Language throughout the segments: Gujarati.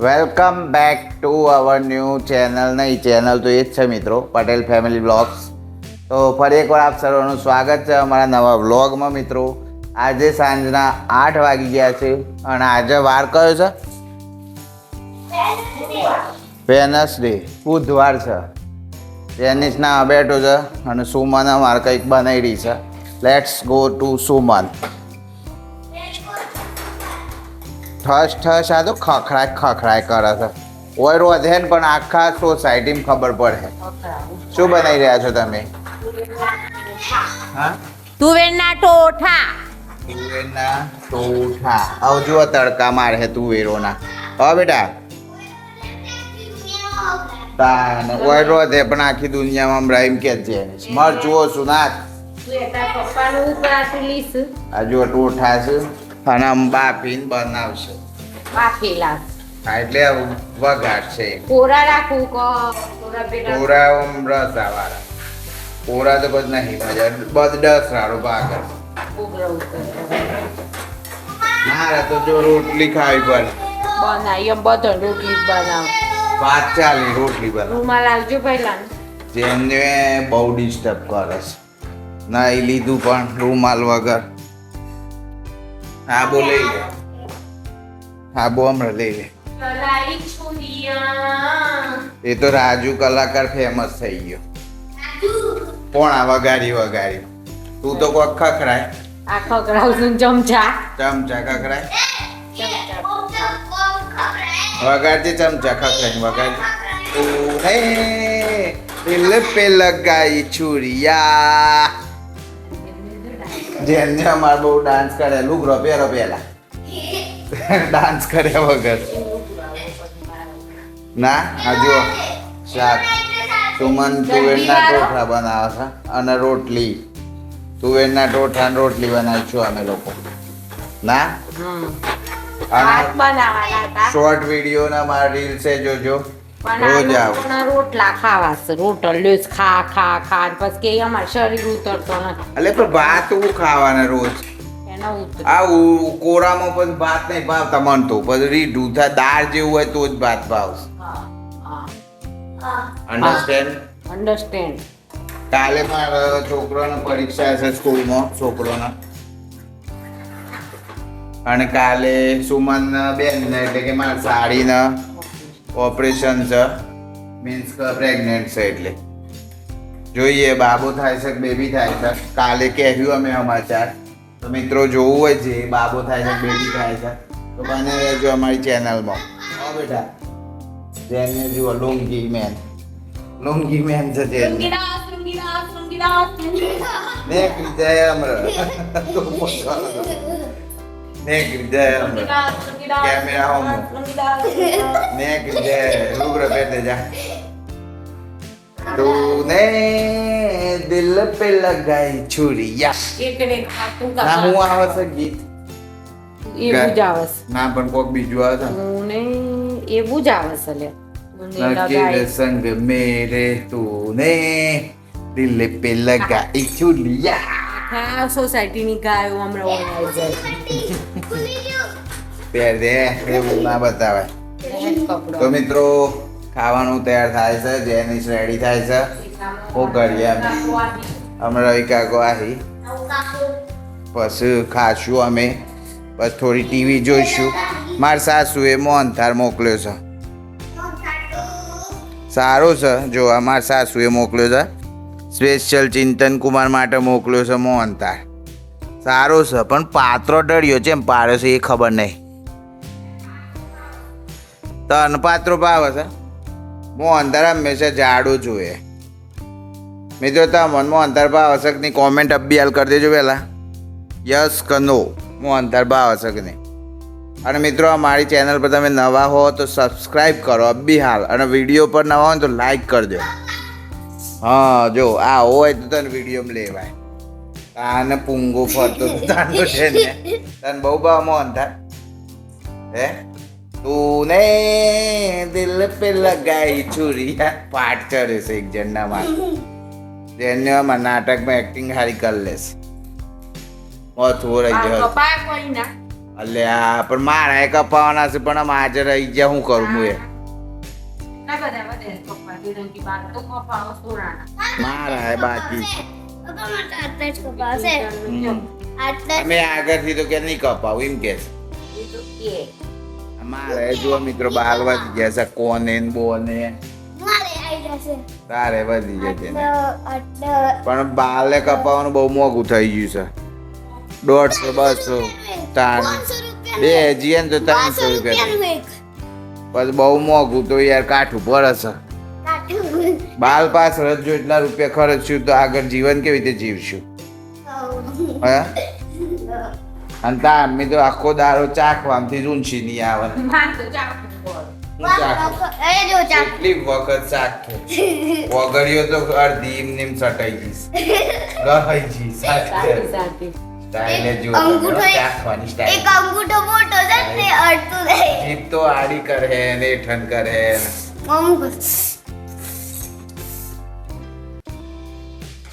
Welcome back to our new channel. નહીં, ચેનલ તો એ જ છે મિત્રો, પટેલ ફેમિલી બ્લોગ્સ. તો ફરી એકવાર આપ સર્વનું સ્વાગત છે અમારા નવા વ્લોગમાં મિત્રો. આજે સાંજના 8 વાગી ગયા છે અને આજે વાર કયો છે? વેનસડે, બુધવાર છે. ટેનિસના બેઠો છે અને સુમન અમારે કંઈક બનાવી રહી છે. Let's go to Suman. ઠસ ઠસ આ તો ખખડાય કરે છે. ઓય રોજ હે ને પણ આખા સોસાયટીમાં ખબર પડે. શું બનાવી રહ્યા છો તમે? હા, તુવેરના ટોઠા. તુવેરના ટોઠા. આવજો તડકા મારે તુવેરોના. હા બેટા. તાને ઓય રોજ હે પણ આખી દુનિયામાં હમણાં એમ કે છે મરચુઓ સુનાક. પપ્પાનું ઉપરાથી લીસ આ જો ટોઠા છે અને આમ બાફીને બનાવશે. બાફેલા એટલે વઘાર છે. કોરા રાખું કો કોરા બેટા પૂરા આમ રસાવાળા. પૂરા તો બધ નહીં મજા બધ ડસરાળો ભાગ. ઉગરો ઉતર મારે તો જો રોટલી ખાવી પડે. બનાવી એમ બધો રોટલી જ બનાવ. ભાત ચાલી રોટલી બનાવ. રૂમાલ આવજો પહેલા. જેમને બહુ ડિસ્ટર્બ કરે છે. નહીં લીધું પણ રૂમાલ વગર. હા બો લઈ લે. હા બો હમણાં લઈ લે. એ તો રાજુ કલાકાર ફેમસ થઈ ગયો. પોણા વગાડી. તું તો કોક ખખરાય. આ ખકડાવશું ચમચા ચમચા ખખરાય. વગાડજે ચમચા ખખરાય વગાડજે. ઓ હે દિલ પે લગાઈ છુરિયા. જેને અમાર બહુ ડાન્સ કરે લુગરો પહેરો પહેલા. ડાન્સ કર્યા વગર ના. આ જો શાક સુમન તુવેરના ટોઠા બનાવે છે અને રોટલી. તુવેરના ટોઠા અને રોટલી બનાવીશું અમે લોકો. ના ભાત બનાવવાના હતા શોર્ટ વિડીયો ના મારા રીલ છે જોજો. પણ રોજ આ આવ. લોકોના રોટલા ખાવા છે રોટલો જ ખા ને પછી કે અમાર શરીર ઉતરતો નથી એટલે પણ ભાત હું ખાવાના રોજ. એનો ઉતર આ કોરામાં પછી ભાત નહીં ભાવતા મન તો પછી રીઢું થાય. દાળ જેવું હોય તો જ ભાત ભાવશે. અન્ડરસ્ટેન્ડ? અન્ડરસ્ટેન્ડ. કાલે મારા છોકરાની પરીક્ષા છે સ્કૂલમાં છોકરોના. અને કાલે સુમન બેન એટલે કે મારા સાડીના ઓપરેશન છે. મીન્સ કે પ્રેગ્નેન્ટ છે એટલે જોઈએ બાબો થાય છે કે બેબી થાય છે. કાલે કહેવું અમે સમાચાર. તો મિત્રો જોવું હોય છે બાબો થાય છે બેબી થાય છે તો બને રહેજો અમારી ચેનલમાં. હા બેટા. જેને જુઓ લુંગી મેન છે જેને નીકળી જાય હમણાં. નીકળી જાય હમણાં. કેમેરા હોમ નીકળી જાય લુગડો પહેરતે જા. તૂને દિલ પે લગાઈ છુરિયા. ના હું આવે છે ગીત એવું જ આવે છે ના પણ કોક બીજું આવે છે ને. મને એવું જ આવે છે લે લગે સંગ મેરે તૂને દિલ પે લગાઈ છુરિયા. આખા સોસાયટીની ગાયો હમણાં ઓળખાઈ જાય પહેર દે એવું ના બતાવે. તો મિત્રો ખાવાનું તૈયાર થાય છે. જેનિસ રેડી થાય છે. હું કરીએ અમે હમણાં રવિ કાકો આવી પછી ખાશું અમે. પછી થોડી ટીવી જોઈશું. મારા સાસુએ મોહનથાળ મોકલ્યો છે. સારું છે જો અમારા સાસુએ મોકલ્યો છે. સ્પેશિયલ ચિંતન કુમાર માટે મોકલ્યો છે મોહનથાળ. સારો છે પણ પાત્રો ડળ્યો છે એમ પાડ્યો છે એ ખબર નહીં. તન પાત્રો ભાવે છે. મોહનથાળ હંમેશા જાડું જોઈએ. મિત્રો તમને મોહનથાળ ભાવે છે કે નહીં કોમેન્ટ અબ્બી હાલ કરી દેજો પહેલાં. યસ કે નો મોહનથાળ ભાવે છે કે નહીં. અને મિત્રો અમારી ચેનલ પર તમે નવા હો તો સબસ્ક્રાઈબ કરો અબ્બી હાલ. અને વિડીયો પર નવા હોય તો લાઈક કરજો. હા જો આ હોય તો તને વિડીયોમાં લેવાય. આને પૂંગો ફરતો તાનો છે ને તને બહુ ભાવ મોહનથાળ હે. તૂને દિલ પે લગાઈ છુરિયા પાઠ કરે છે એક જણના માટે. જેને આમાં નાટકમાં એક્ટિંગ સારી કરી લેશે. મોથું રહી જાય. અલ્યા પણ મારા કપાવાના છે પણ આમ આજે રહી ગયા શું કરું હું એ ના બધા વધે પપ્પા દિરંગી બાર તો કપાવો સોરાના મારા બાકી છે. પપ્પા માટે આટલા જ કપાવશે. આટલા જ. અમે આગળથી તો કે નહીં કપાવું એમ કે છે. એ તો કે મારે જુઓ મિત્રો બાલ વધી ગયા છે કોને ને બોને મારે આવી જશે. તારે વધી જાય તેને આટલા પણ બાલે કપાવવાનું બહુ મોંઘું થઈ ગયું છે 150 200 તાન 500 રૂપિયા બે જીએ ને તો 300 500 રૂપિયા રૂપિયાનું એક પછી બહુ મોંઘું તો યાર કાઠું પડે છે કાઢ્યું. બાલ પાછળ જ જો એટલા રૂપિયા ખર્ચશું તો આગળ જીવન કેવી રીતે જીવશું હે અને તા અમે તો આખો દારો ચાખવામાંથી જ ઊંચી નહીં આવે માર તો ચાકુ બોલ હું ચાખું. એ જો ચાક કેટલી વખત ચાખું વગડ્યો તો અડધી એમને એમ સટાઈ જઈશ ગહાઈ જઈશ સાચી સાચી સ્ટાઇલે જો અંગૂઠો એક- ચાખવાની એક સ્ટાઇલ અંગૂઠો મોટો છે ને અડતું નહીં. જીભ તો આડી કરે ને ઠન કરે ને. અમુક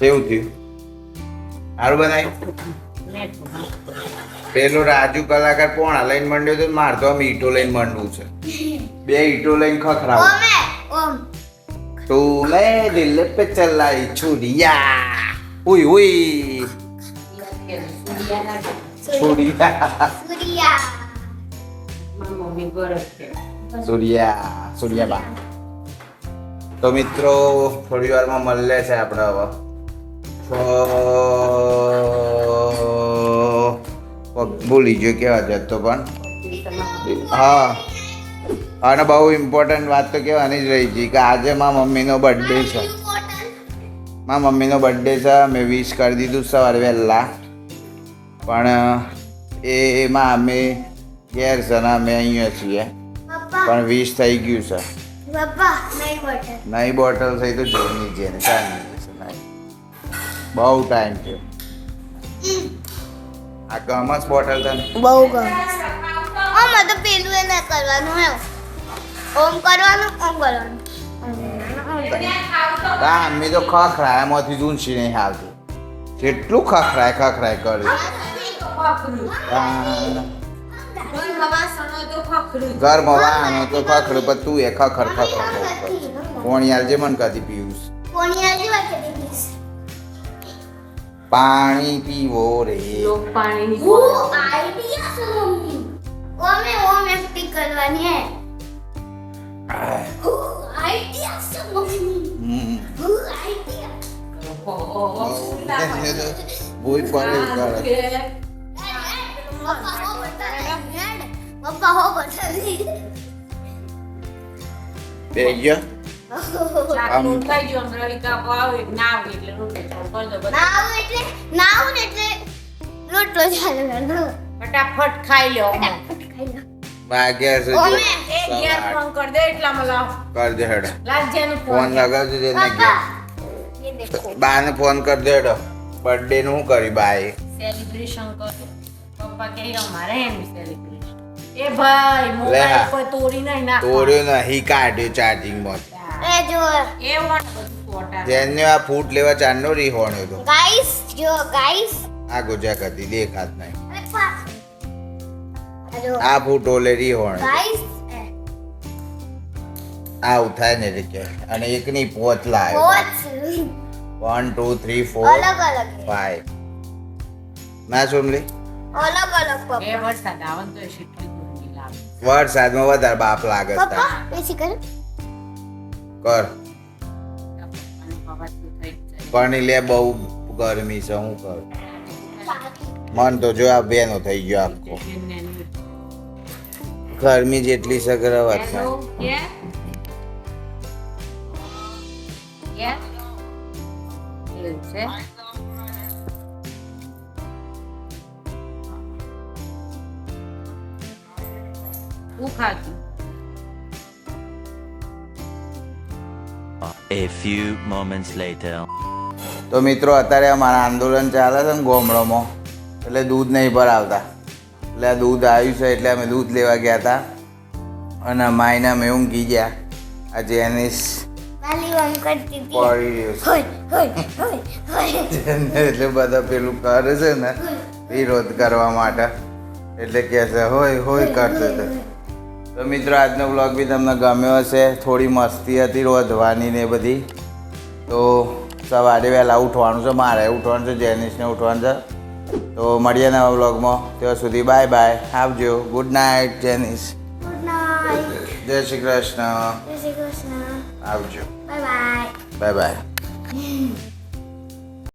કેવું થયું સારું બનાવ્યું નેટ પેલો રાજુ કલાકાર પોણા લઈને મંડ્યો તો માર તો આમ ઈંટો લઈને મંડવું છે બે ઈંટો લઈને ખખરાવ ઓમે ઓમ તૂને દિલ પે ચલાઈ છુડિયા ઉઈ ઉઈ છુડિયા સૂર્યા મમ્મી ગરજ છે સૂર્યા બા તો મિત્રો થોડી વારમાં મળે છે આપણે હવે ભૂલી ગયો કેવા જતો પણ હા અને બહુ ઇમ્પોર્ટન્ટ વાત તો કહેવાની જ રહી છે કે આજે મારા મમ્મીનો બર્થડે છે મારા મમ્મીનો બર્થડે છે મેં વિશ કરી દીધું સવારે વહેલા પણ એમાં અમે ઘેર છે ને અમે અહીંયા છીએ પપ્પા પણ વિશ થઈ ગયું છે પપ્પા નહીં બોટલ નવી બોટલ થઈ તો જોઈ નીચે ને ચાલી જશે નહીં બહુ ટાઈમ થયો આ કમસ બોટલ છે ને બહુ ગમે આમાં તો પેલું એ ના કરવાનું હે ઓમ કરવાનું ઓમ કરવાનું આ અમ્મી તો ખખરાય એમાંથી જ ઊંચી નહીં આવતું જેટલું ખખરાય કર્યું ઘરમાં વાહનો તો ખખડું પણ તું એ ખખર કોણ યાર જે મન કદી પીવું કોની આજુબાજુ દીધીસ પાણી પીવો રે લોક પાણીની ઓ આઈડિયા છે મમ્મી ઓમે ઓમ એક્ટિંગ કરવાની હે આઈડિયા છે મમ્મી હમ. આઈડિયા ભૂઈ પડે કરે પપ્પા હો બતાવી બે ગયો ચાકુ થઈ ગયો ને રવિકા આવે ના આવે એટલે રોટલી ચાલુ કરી દો બધા. નાવ એટલે રોટલો ચાલે ફટાફટ ખાઈ લો વાગ્યા છે ઓમે, એ ઘેર ફોન કરી દે એટલામાં લાવ કર દે હેડો લાલજીનું ફોન લગાવજો તેને ઘેર ये देखो બાને ફોન કર દે હેડો બર્થડે નું શું કરી બાએ સેલિબ્રેશન કરો પપ્પા કહે અમારે એમ સેલિબ્રેશન એ ભાઈ લે મોબાઈલ હા. પર તોડી નહીં નાખો તોડ્યો નહીં કાઢ્યો ચાર્જિંગ માં ए जो એ વાટ બધું ફોટા જેને આ ફૂટ લેવા ચાંદનો રીહોણ્યો તો गाइस जो गाइस આ ગોજાક હતી દેખાત નહીં अरे पास जो આ ફૂટ ઓલે રીહોણ गाइस આવું થાય ને રીતે અને એકની પોત લાવ્યો बहुत 1 2 3 4 अलग अलग है 5 ના સોમલી अलग अलग पापा એ વરસાદ આવે ને તો એ શીતળી ગરમી લાગે વરસાદમાં વધારે બાપ લાગે છે पापा ऐसे कर કર અને પપ્પા તો થઈ જ જાય પણ લે બહુ ગરમી છે હું કરું મન તો જો આ બેનો થઈ ગયો આખો ગરમી જેટલી સગર વાત હેલો કે એવું છે શું ખાધું A few moments later. તો મિત્રો અત્યારે અમારા આંદોલન ચાલે છે ને ગોમડોમાં એટલે દૂધ નહીં ભરાવતા એટલે આ દૂધ આવ્યું છે એટલે અમે દૂધ લેવા ગયા હતા અને માયના મેં ઊંઘી ગયા આ જેનિસ वाली वन करती थी પડી રહ્યો होय होय होय होय છે એટલે બધા પેલું કરે છે ને વિરોધ કરવા માટે એટલે કહે છે હોય હોય કરતો હતો. તો મિત્રો આજનો બ્લોગ બી તમને ગમ્યો હશે. થોડી મસ્તી હતી રોધવાની ને બધી. તો સવારે વહેલા ઉઠવાનું છે, મારે ઉઠવાનું છે, જેનિસને ઉઠવાનું છે. તો મળીએ નવા બ્લોગમાં. ત્યાં સુધી બાય બાય, આવજો. Good night Jenis. Good night. જય શ્રી કૃષ્ણ. જય શ્રી કૃષ્ણ. આવજો. Bye bye. Bye bye.